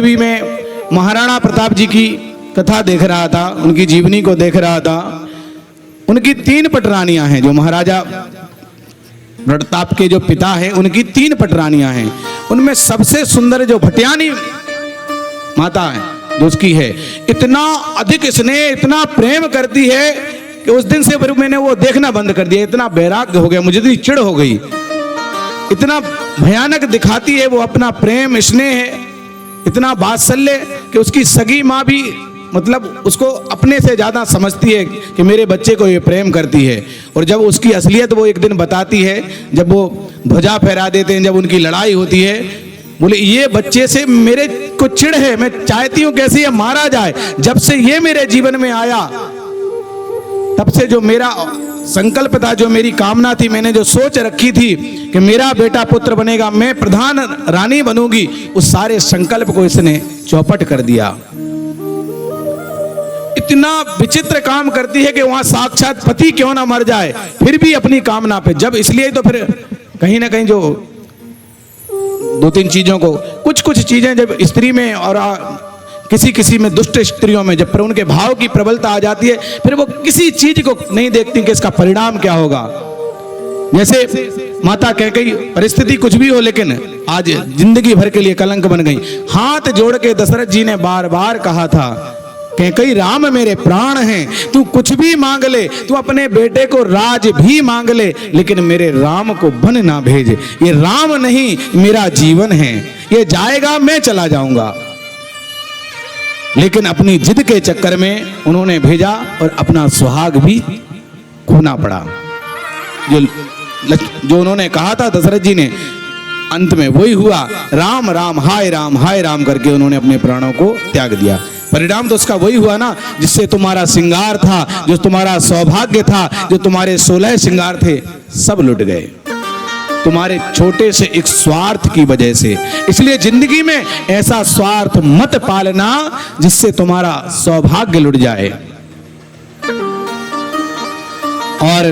भी मैं महाराणा प्रताप जी की कथा देख रहा था, उनकी जीवनी को देख रहा था। उनकी 3 पटरानियां हैं, जो महाराजा प्रताप के जो पिता हैं उनकी 3 पटरानियां हैं। उनमें सबसे सुंदर जो भटियानी माता है जो उसकी है, इतना अधिक स्नेह इतना प्रेम करती है कि उस दिन से फिर मैंने वो देखना बंद कर दिया। इतना वैराग्य हो गया, मुझे तो चिढ़ हो गई। इतना भयानक दिखाती है वो अपना प्रेम स्नेह है, इतना वात्सल्य कि उसकी सगी माँ भी मतलब उसको अपने से ज्यादा समझती है कि मेरे बच्चे को ये प्रेम करती है। और जब उसकी असलियत वो एक दिन बताती है, जब वो ध्वजा फहरा देते हैं, जब उनकी लड़ाई होती है, बोले ये बच्चे से मेरे को चिढ़ है, मैं चाहती हूं कैसे ये मारा जाए। जब से ये मेरे जीवन में आया तब से जो मेरा संकल्प था, जो मेरी कामना थी, मैंने जो सोच रखी थी कि मेरा बेटा पुत्र बनेगा, मैं प्रधान रानी बनूंगी, उस सारे संकल्प को इसने चौपट कर दिया। इतना विचित्र काम करती है कि वहां साक्षात पति क्यों ना मर जाए फिर भी अपनी कामना पे, जब इसलिए तो फिर कहीं ना कहीं जो 2-3 चीजों को, कुछ चीजें जब स्त्री में और किसी में दुष्ट स्त्रियों में जब पर उनके भाव की प्रबलता आ जाती है, फिर वो किसी चीज को नहीं देखती कि इसका परिणाम क्या होगा। जैसे माता कैकेयी, परिस्थिति कुछ भी हो लेकिन आज जिंदगी भर के लिए कलंक बन गई। हाथ जोड़ के दशरथ जी ने बार बार कहा था, कैकेयी राम मेरे प्राण हैं, तू कुछ भी मांग ले, तू अपने बेटे को राज भी मांग ले, लेकिन मेरे राम को वन ना भेज। ये राम नहीं मेरा जीवन है, ये जाएगा मैं चला जाऊंगा। लेकिन अपनी जिद के चक्कर में उन्होंने भेजा और अपना सुहाग भी खोना पड़ा। जो उन्होंने कहा था दशरथ जी ने, अंत में वही हुआ। राम राम हाय राम करके उन्होंने अपने प्राणों को त्याग दिया। परिणाम तो उसका वही हुआ ना, जिससे तुम्हारा श्रृंगार था, जो तुम्हारा सौभाग्य था, जो तुम्हारे 16 श्रृंगार थे, सब लुट गए तुम्हारे छोटे से एक स्वार्थ की वजह से। इसलिए जिंदगी में ऐसा स्वार्थ मत पालना जिससे तुम्हारा सौभाग्य लुट जाए। और